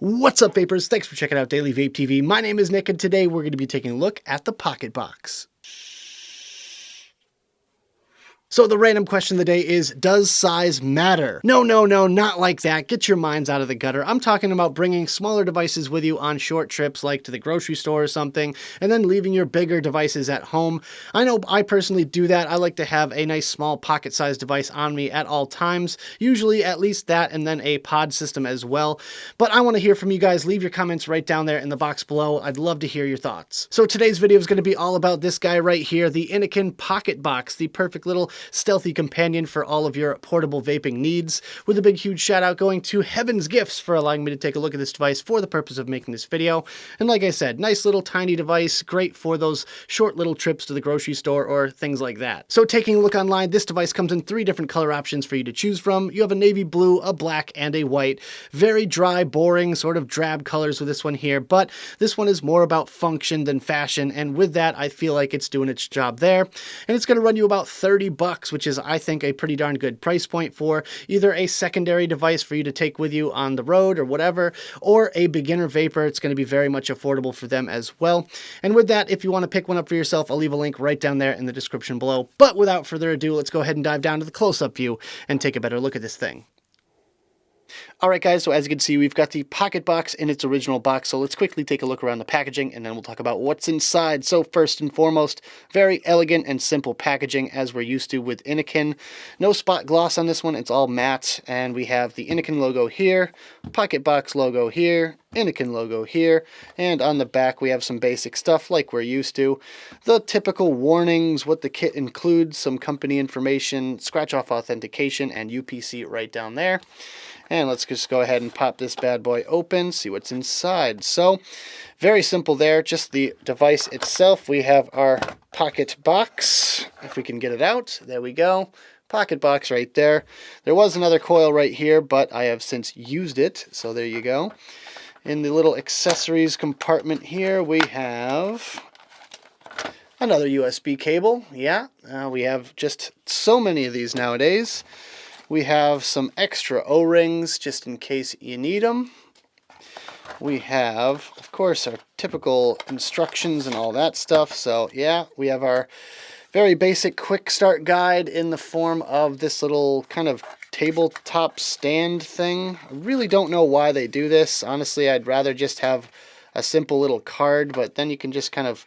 What's up, vapors? Thanks for checking out Daily Vape TV. My name is Nick, and today we're going to be taking a look at the PocketBox. So the random question of the day is, does size matter? No, not like that. Get your minds out of the gutter. I'm talking about bringing smaller devices with you on short trips, like to the grocery store or something, and then leaving your bigger devices at home. I know I personally do that. I like to have a nice small pocket-sized device on me at all times, usually at least that and then a pod system as well. But I want to hear from you guys. Leave your comments right down there in the box below. I'd love to hear your thoughts. So today's video is going to be all about this guy right here, the Innokin PocketBox, the perfect little stealthy companion for all of your portable vaping needs, with a big huge shout out going to Heaven's Gifts for allowing me to take a look at this device for the purpose of making this video. And like I said, nice little tiny device, great for those short little trips to the grocery store or things like that. So taking a look online, this device comes in 3 different color options for you to choose from. You have a navy blue, a black, and a white. Very dry, boring, sort of drab colors with this one here, but this one is more about function than fashion, and with that I feel like it's doing its job there. And it's going to run you about 30 bucks, which is, I think, a pretty darn good price point for either a secondary device for you to take with you on the road or whatever, or a beginner vapor. It's going to be very much affordable for them as well. And with that, if you want to pick one up for yourself, I'll leave a link right down there in the description below. But without further ado, let's go ahead and dive down to the close-up view and take a better look at this thing. Alright guys, so as you can see, we've got the PocketBox in its original box, so let's quickly take a look around the packaging and then we'll talk about what's inside. So first and foremost, very elegant and simple packaging as we're used to with Innokin. No spot gloss on this one, it's all matte, and we have the Innokin logo here, PocketBox logo here, Innokin logo here, and on the back we have some basic stuff like we're used to. The typical warnings, what the kit includes, some company information, scratch-off authentication, and UPC right down there. And let's just go ahead and pop this bad boy open, see what's inside. So, very simple there, just the device itself. We have our PocketBox, if we can get it out. There we go. PocketBox right there. There was another coil right here, but I have since used it, so there you go. In the little accessories compartment here, we have another USB cable. Yeah, we have just so many of these nowadays. We have some extra O-rings just in case you need them. We have, of course, our typical instructions and all that stuff. So yeah, we have our very basic quick start guide in the form of this little kind of tabletop stand thing. I really don't know why they do this. Honestly, I'd rather just have a simple little card, but then you can just kind of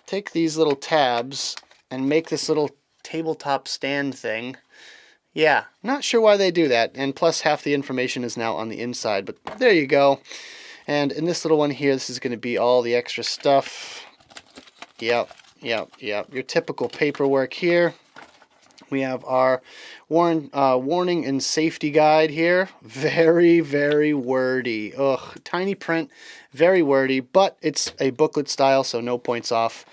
take these little tabs and make this little tabletop stand thing. Yeah, not sure why they do that, and plus half the information is now on the inside, but there you go. And in this little one here, this is going to be all the extra stuff. Yep, your typical paperwork here. We have our warning and safety guide here. Very, very wordy. Ugh, tiny print, very wordy, but it's a booklet style, so no points off.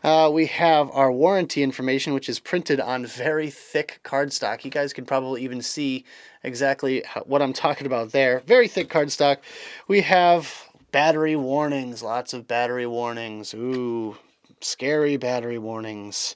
We have our warranty information, which is printed on very thick cardstock. You guys can probably even see exactly what I'm talking about there. Very thick cardstock. We have battery warnings, lots of battery warnings. Ooh, scary battery warnings.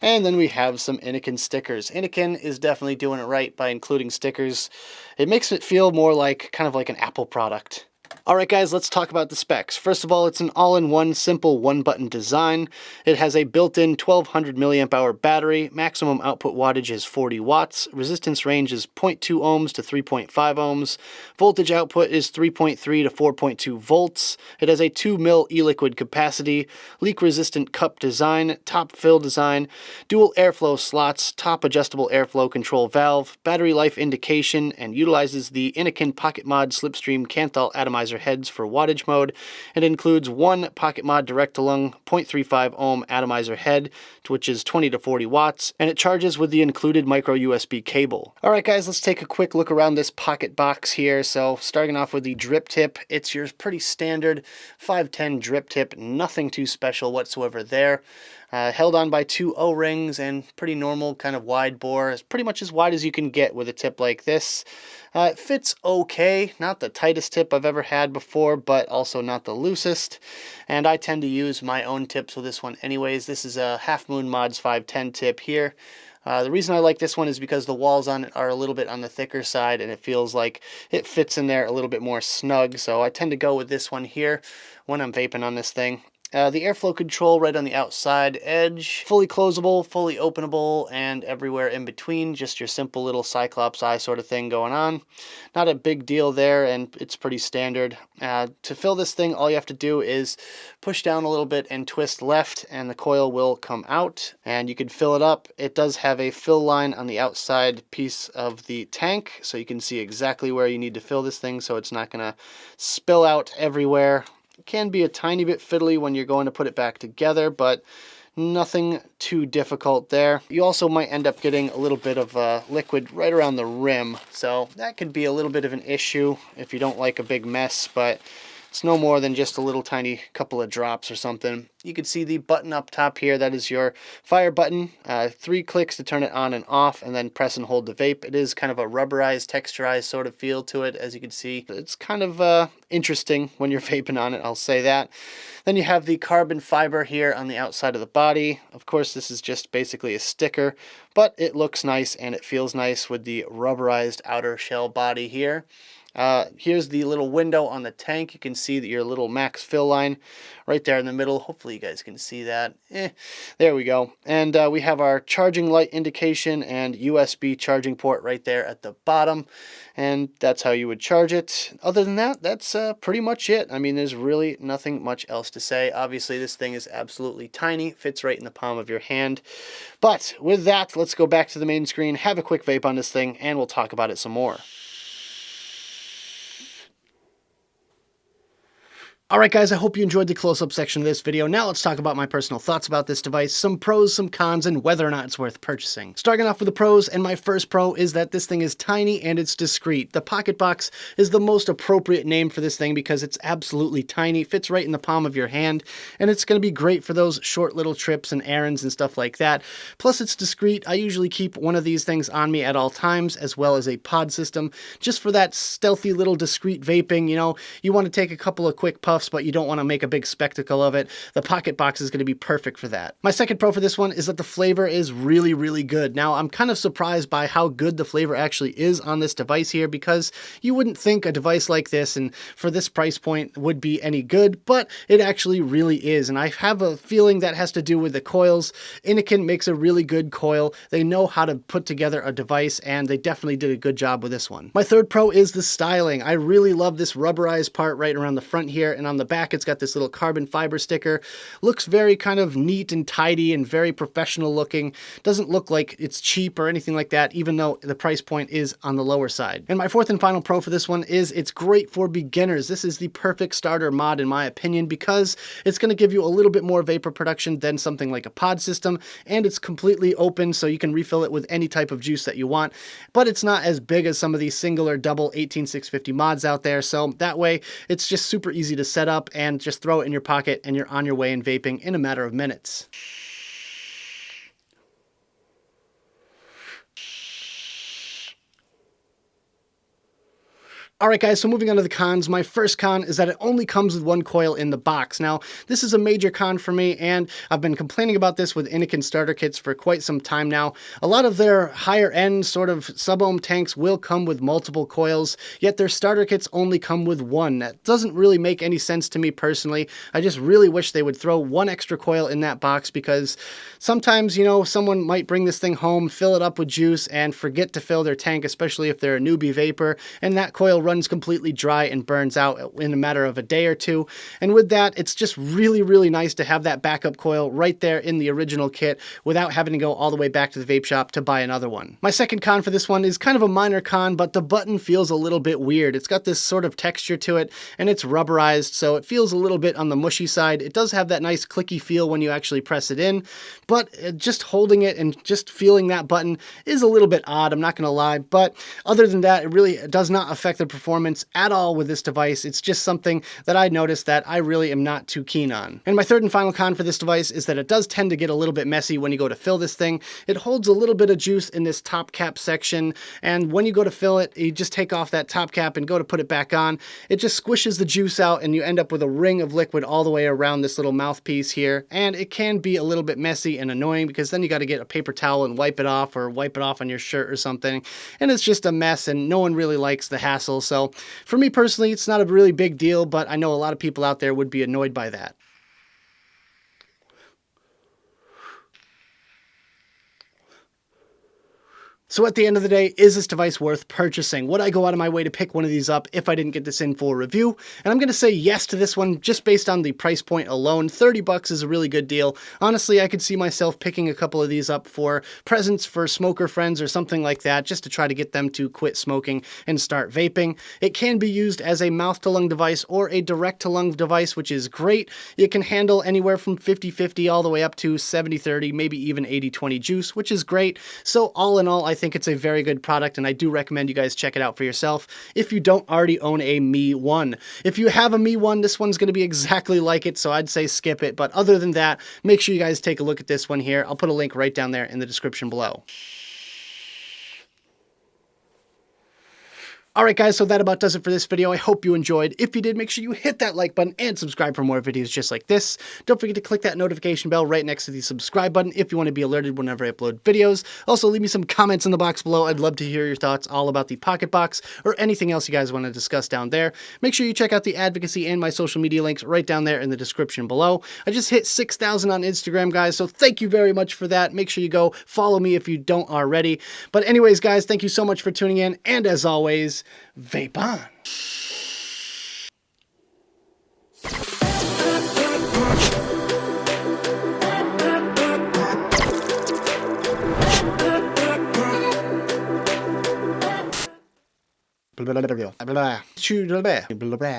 And then we have some Innokin stickers. Innokin is definitely doing it right by including stickers. It makes it feel more like kind of like an Apple product. Alright guys, let's talk about the specs. First of all, it's an all-in-one simple one-button design. It has a built-in 1200 milliamp hour battery. Maximum output wattage is 40 watts. Resistance range is 0.2 ohms to 3.5 ohms. Voltage output is 3.3 to 4.2 volts. It has a 2 mil e-liquid capacity, leak-resistant cup design, top fill design, dual airflow slots, top adjustable airflow control valve, battery life indication, and utilizes the Innokin PocketMod Slipstream Kanthal atomizer heads for wattage mode. It includes one PocketMod direct-to-lung 0.35 ohm atomizer head, which is 20 to 40 watts, and it charges with the included micro USB cable. Alright guys, let's take a quick look around this PocketBox here. So starting off with the drip tip, it's your pretty standard 510 drip tip, nothing too special whatsoever there. Held on by 2 O-rings and pretty normal kind of wide bore. It's pretty much as wide as you can get with a tip like this. It fits okay, not the tightest tip I've ever had before, but also not the loosest. And I tend to use my own tips with this one anyways. This is a Half Moon Mods 510 tip here. The reason I like this one is because the walls on it are a little bit on the thicker side, and it feels like it fits in there a little bit more snug. So I tend to go with this one here when I'm vaping on this thing. The airflow control right on the outside edge, fully closable, fully openable, and everywhere in between, just your simple little Cyclops eye sort of thing going on. Not a big deal there, and it's pretty standard. To fill this thing, all you have to do is push down a little bit and twist left, and the coil will come out, and you can fill it up. It does have a fill line on the outside piece of the tank, so you can see exactly where you need to fill this thing so it's not going to spill out everywhere. It can be a tiny bit fiddly when you're going to put it back together, but nothing too difficult there. You also might end up getting a little bit of liquid right around the rim, so that could be a little bit of an issue if you don't like a big mess, but it's no more than just a little tiny couple of drops or something. You can see the button up top here. That is your fire button. 3 clicks to turn it on and off, and then press and hold the vape. It is kind of a rubberized, texturized sort of feel to it, as you can see. It's kind of interesting when you're vaping on it, I'll say that. Then you have the carbon fiber here on the outside of the body. Of course, this is just basically a sticker, but it looks nice and it feels nice with the rubberized outer shell body here. Here's the little window on the tank. You can see that your little max fill line right there in the middle. Hopefully you guys can see that. There we go. And we have our charging light indication and USB charging port right there at the bottom. And that's how you would charge it. Other than that, that's pretty much it. I mean, there's really nothing much else to say. Obviously, this thing is absolutely tiny. Fits right in the palm of your hand. But with that, let's go back to the main screen, have a quick vape on this thing, and we'll talk about it some more. Alright guys, I hope you enjoyed the close-up section of this video. Now let's talk about my personal thoughts about this device, some pros, some cons, and whether or not it's worth purchasing. Starting off with the pros, and my first pro is that this thing is tiny and it's discreet. The PocketBox is the most appropriate name for this thing because it's absolutely tiny, fits right in the palm of your hand, and it's going to be great for those short little trips and errands and stuff like that. Plus it's discreet. I usually keep one of these things on me at all times, as well as a pod system, just for that stealthy little discreet vaping. You know, you want to take a couple of quick puffs, but you don't want to make a big spectacle of it. The PocketBox is going to be perfect for that. My second pro for this one is that the flavor is really, really good. Now, I'm kind of surprised by how good the flavor actually is on this device here, because you wouldn't think a device like this and for this price point would be any good, but it actually really is. And I have a feeling that has to do with the coils. Innokin makes a really good coil. They know how to put together a device, and they definitely did a good job with this one. My third pro is the styling. I really love this rubberized part right around the front here, and on the back it's got this little carbon fiber sticker. Looks very kind of neat and tidy and very professional looking. Doesn't look like it's cheap or anything like that, even though the price point is on the lower side. And my fourth and final pro for this one is it's great for beginners. This is the perfect starter mod in my opinion, because it's going to give you a little bit more vapor production than something like a pod system, and it's completely open so you can refill it with any type of juice that you want, but it's not as big as some of these single or double 18650 mods out there, so that way it's just super easy to set up and just throw it in your pocket and you're on your way in vaping in a matter of minutes. Alright guys, so moving on to the cons. My first con is that it only comes with one coil in the box. Now, this is a major con for me, and I've been complaining about this with Innokin starter kits for quite some time now. A lot of their higher end sort of sub-ohm tanks will come with multiple coils, yet their starter kits only come with one. That doesn't really make any sense to me personally. I just really wish they would throw one extra coil in that box, because sometimes, you know, someone might bring this thing home, fill it up with juice, and forget to fill their tank, especially if they're a newbie vapor, and that coil runs completely dry and burns out in a matter of a day or two. And with that, it's just really, really nice to have that backup coil right there in the original kit without having to go all the way back to the vape shop to buy another one. My second con for this one is kind of a minor con, but the button feels a little bit weird. It's got this sort of texture to it, and it's rubberized, so it feels a little bit on the mushy side. It does have that nice clicky feel when you actually press it in, but just holding it and just feeling that button is a little bit odd, I'm not going to lie. But other than that, it really does not affect the performance at all with this device. It's just something that I noticed that I really am not too keen on. And my third and final con for this device is that it does tend to get a little bit messy when you go to fill this thing. It holds a little bit of juice in this top cap section, and when you go to fill it, you just take off that top cap and go to put it back on. It just squishes the juice out and you end up with a ring of liquid all the way around this little mouthpiece here. And it can be a little bit messy and annoying because then you got to get a paper towel and wipe it off, or wipe it off on your shirt or something. And it's just a mess and no one really likes the hassle. So for me personally, it's not a really big deal, but I know a lot of people out there would be annoyed by that. So at the end of the day, is this device worth purchasing? Would I go out of my way to pick one of these up if I didn't get this in for review? And I'm going to say yes to this one just based on the price point alone. 30 bucks is a really good deal. Honestly, I could see myself picking a couple of these up for presents for smoker friends or something like that, just to try to get them to quit smoking and start vaping. It can be used as a mouth-to-lung device or a direct-to-lung device, which is great. It can handle anywhere from 50-50 all the way up to 70-30, maybe even 80-20 juice, which is great. So all in all, I think it's a very good product, and I do recommend you guys check it out for yourself if you don't already own a Mi 1. If you have a Mi 1, this one's going to be exactly like it, so I'd say skip it. But other than that, make sure you guys take a look at this one here. I'll put a link right down there in the description below. Alright guys, so that about does it for this video. I hope you enjoyed. If you did, make sure you hit that like button and subscribe for more videos just like this. Don't forget to click that notification bell right next to the subscribe button if you want to be alerted whenever I upload videos. Also, leave me some comments in the box below. I'd love to hear your thoughts all about the PocketBox or anything else you guys want to discuss down there. Make sure you check out the advocacy and my social media links right down there in the description below. I just hit 6,000 on Instagram, guys, so thank you very much for that. Make sure you go follow me if you don't already. But anyways, guys, thank you so much for tuning in, and as always, vape on. Blah, blah, blah, blah, blah. Blah, blah.